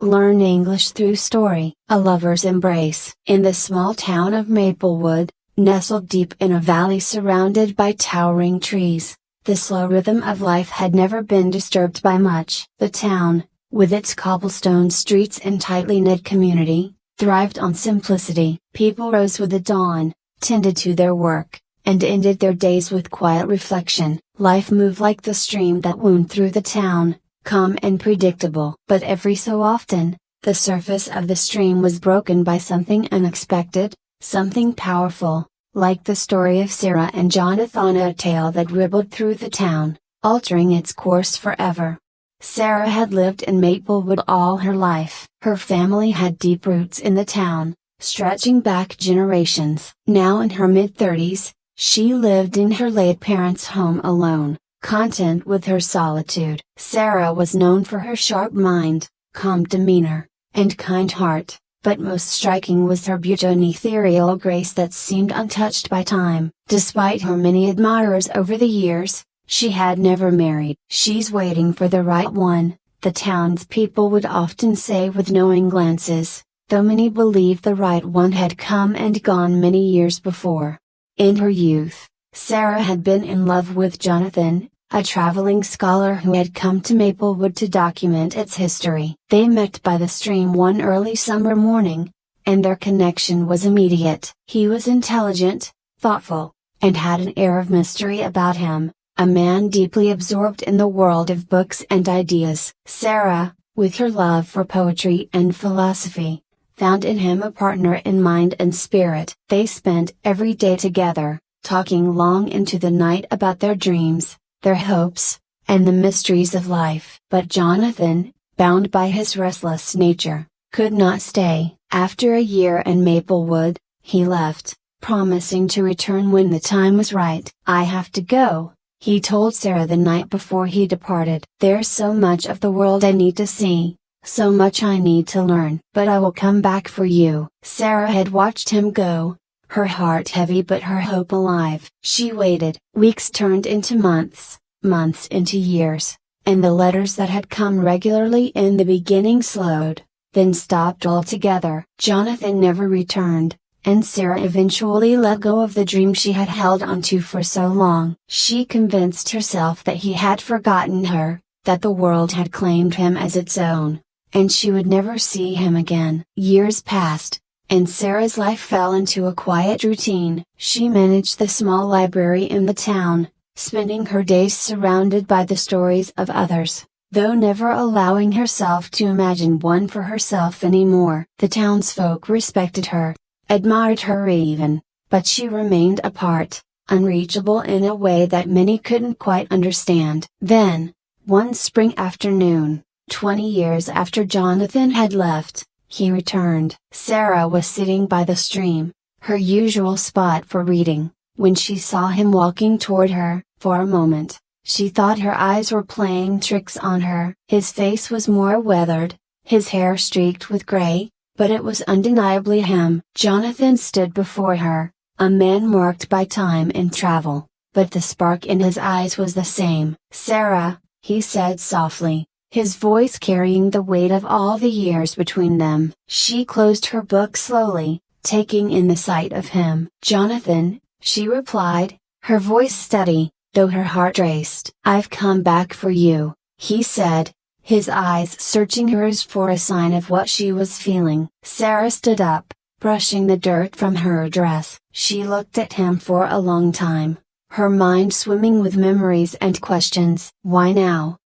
Learn English through story. A lover's embrace. In the small town of Maplewood, nestled deep in a valley surrounded by towering trees, the slow rhythm of life had never been disturbed by much. The town, with its cobblestone streets and tightly knit community, thrived on simplicity. People rose with the dawn, tended to their work, and ended their days with quiet reflection. Life moved like the stream that wound through the town, calm and predictable. But every so often, the surface of the stream was broken by something unexpected, something powerful, like the story of Sarah and Jonathan, a tale that rippled through the town, altering its course forever. Sarah had lived in Maplewood all her life. Her family had deep roots in the town, stretching back generations. Now in her mid-30s, she lived in her late parents' home alone, content with her solitude. Sarah was known for her sharp mind, calm demeanor, and kind heart, but most striking was her beauty, an ethereal grace that seemed untouched by time. Despite her many admirers over the years, she had never married. "She's waiting for the right one," the townspeople would often say with knowing glances, though many believed the right one had come and gone many years before. In her youth, Sarah had been in love with Jonathan, a traveling scholar who had come to Maplewood to document its history. They met by the stream one early summer morning, and their connection was immediate. He was intelligent, thoughtful, and had an air of mystery about him, a man deeply absorbed in the world of books and ideas. Sarah, with her love for poetry and philosophy, found in him a partner in mind and spirit. They spent every day together, talking long into the night about their dreams, their hopes, and the mysteries of life. But Jonathan, bound by his restless nature, could not stay. After a year in Maplewood, he left, promising to return when the time was right. "I have to go," he told Sarah the night before he departed. "There's so much of the world I need to see, so much I need to learn. But I will come back for you." Sarah had watched him go, her heart heavy but her hope alive. She waited. Weeks turned into months, months into years, and the letters that had come regularly in the beginning slowed, then stopped altogether. Jonathan never returned, and Sarah eventually let go of the dream she had held onto for so long. She convinced herself that he had forgotten her, that the world had claimed him as its own, and she would never see him again. Years passed, and Sarah's life fell into a quiet routine. She managed the small library in the town, spending her days surrounded by the stories of others, though never allowing herself to imagine one for herself anymore. The townsfolk respected her, admired her even, but she remained apart, unreachable in a way that many couldn't quite understand. Then, one spring afternoon, 20 years after Jonathan had left, he returned. Sarah was sitting by the stream, her usual spot for reading, when she saw him walking toward her. For a moment, she thought her eyes were playing tricks on her. His face was more weathered, his hair streaked with gray, but it was undeniably him. Jonathan stood before her, a man marked by time and travel, but the spark in his eyes was the same. "Sarah," he said softly, his voice carrying the weight of all the years between them. She closed her book slowly, taking in the sight of him. "Jonathan," she replied, her voice steady, though her heart raced. "I've come back for you," he said, his eyes searching hers for a sign of what she was feeling. Sarah stood up, brushing the dirt from her dress. She looked at him for a long time, her mind swimming with memories and questions. "Why now?"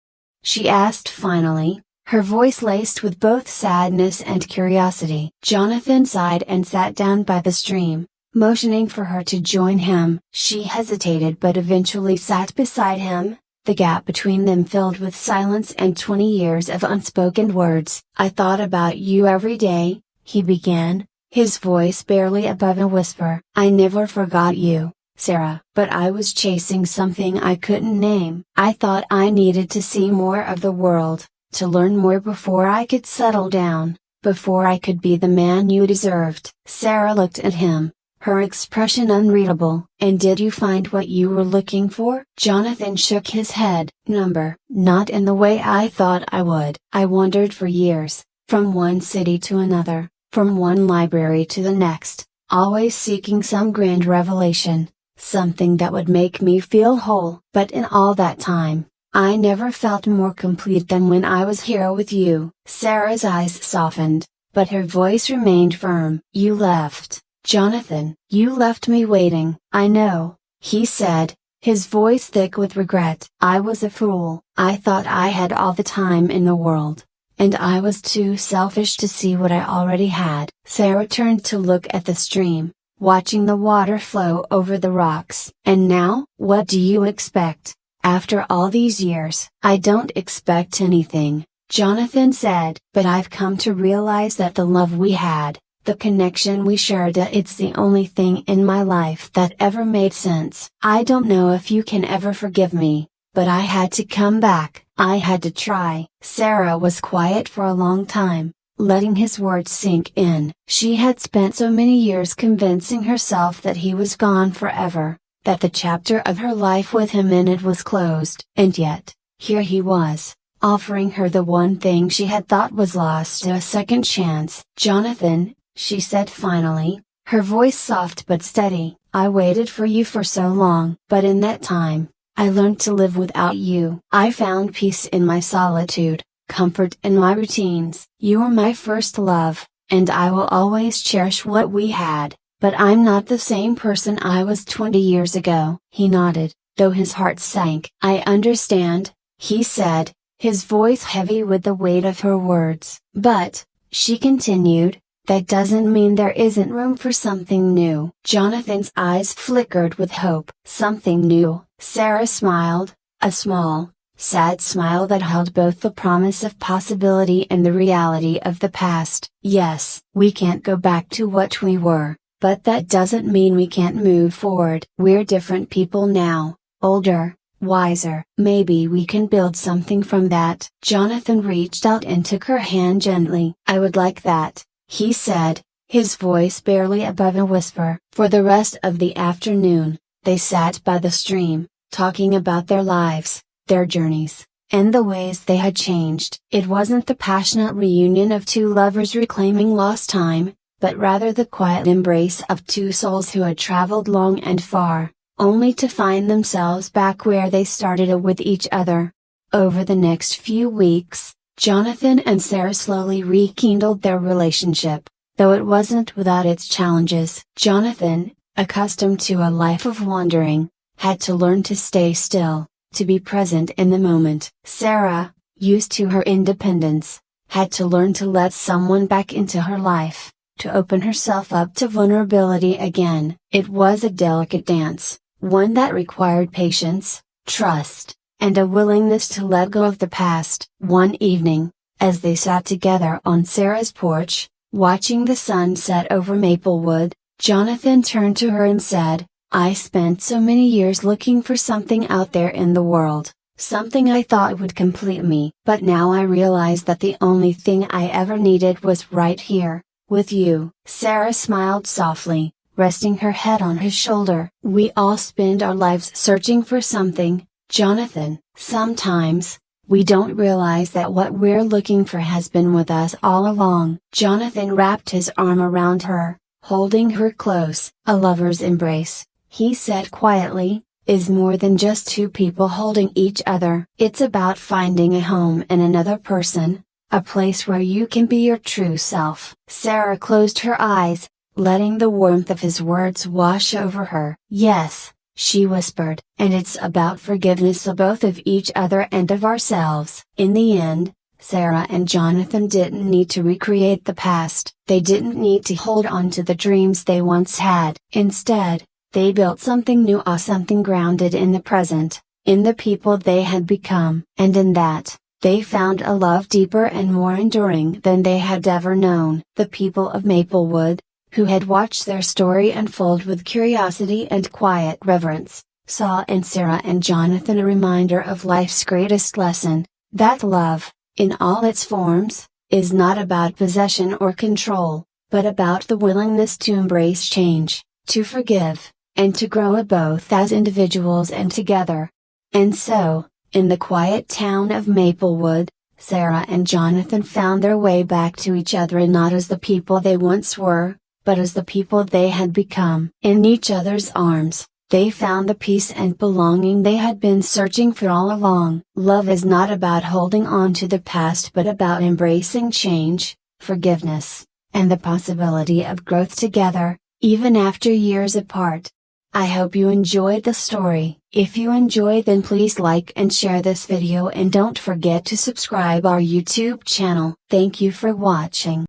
she asked finally, her voice laced with both sadness and curiosity. Jonathan sighed and sat down by the stream, motioning for her to join him. She hesitated but eventually sat beside him, the gap between them filled with silence and 20 years of unspoken words. "I thought about you every day," he began, his voice barely above a whisper. "I never forgot you, Sarah. But I was chasing something I couldn't name. I thought I needed to see more of the world, to learn more before I could settle down, before I could be the man you deserved." Sarah looked at him, her expression unreadable. "And did you find what you were looking for?" Jonathan shook his head. "Not in the way I thought I would. I wondered for years, from one city to another, from one library to the next, always seeking some grand revelation, something that would make me feel whole. But in all that time, I never felt more complete than when I was here with you. Sarah's eyes softened, but her voice remained firm. You left, Jonathan. You left me waiting. I know, he said, his voice thick with regret. I was a fool. I thought I had all the time in the world, and I was too selfish to see what I already had. Sarah turned to look at the stream, watching the water flow over the rocks. And now? What do you expect? After all these years? I don't expect anything, Jonathan said. But I've come to realize that the love we had, the connection we shared, it's the only thing in my life that ever made sense. I don't know if you can ever forgive me, but I had to come back. I had to try. Sarah was quiet for a long time, letting his words sink in. She had spent so many years convincing herself that he was gone forever, that the chapter of her life with him in it was closed. And yet, here he was, offering her the one thing she had thought was lost, a second chance. Jonathan, she said finally, her voice soft but steady, I waited for you for so long. But in that time, I learned to live without you. I found peace in my solitude, comfort in my routines. You were my first love, and I will always cherish what we had. But I'm not the same person I was 20 years ago. He nodded, though his heart sank. I understand, he said, his voice heavy with the weight of her words. But, she continued, that doesn't mean there isn't room for something new. Jonathan's eyes flickered with hope. Something new? Sarah smiled, a small, sad smile that held both the promise of possibility and the reality of the past. Yes, we can't go back to what we were, but that doesn't mean we can't move forward. We're different people now, older, wiser. Maybe we can build something from that. Jonathan reached out and took her hand gently. I would like that, he said, his voice barely above a whisper. For the rest of the afternoon, they sat by the stream, talking about their lives, their journeys, and the ways they had changed. It wasn't the passionate reunion of two lovers reclaiming lost time, but rather the quiet embrace of two souls who had traveled long and far, only to find themselves back where they started with each other. Over the next few weeks, Jonathan and Sarah slowly rekindled their relationship, though it wasn't without its challenges. Jonathan, accustomed to a life of wandering, had to learn to stay still, to be present in the moment. Sarah, used to her independence, had to learn to let someone back into her life, to open herself up to vulnerability again. It was a delicate dance, one that required patience, trust, and a willingness to let go of the past. One evening, as they sat together on Sarah's porch, watching the sun set over Maplewood, Jonathan turned to her and said, I spent so many years looking for something out there in the world, something I thought would complete me. But now I realize that the only thing I ever needed was right here, with you. Sarah smiled softly, resting her head on his shoulder. We all spend our lives searching for something, Jonathan. Sometimes, we don't realize that what we're looking for has been with us all along. Jonathan wrapped his arm around her, holding her close. A lover's embrace, he said quietly, is more than just two people holding each other. It's about finding a home in another person, a place where you can be your true self. Sarah closed her eyes, letting the warmth of his words wash over her. Yes, she whispered, and it's about forgiveness of both of each other and of ourselves. In the end, Sarah and Jonathan didn't need to recreate the past. They didn't need to hold on to the dreams they once had. Instead, they built something new, something grounded in the present, in the people they had become. And in that, they found a love deeper and more enduring than they had ever known. The people of Maplewood, who had watched their story unfold with curiosity and quiet reverence, saw in Sarah and Jonathan a reminder of life's greatest lesson, that love, in all its forms, is not about possession or control, but about the willingness to embrace change, to forgive, and to grow both as individuals and together. And so, in the quiet town of Maplewood, Sarah and Jonathan found their way back to each other, and not as the people they once were, but as the people they had become. In each other's arms, they found the peace and belonging they had been searching for all along. Love is not about holding on to the past, but about embracing change, forgiveness, and the possibility of growth together, even after years apart. I hope you enjoyed the story. If you enjoyed, then please like and share this video, and don't forget to subscribe our YouTube channel. Thank you for watching.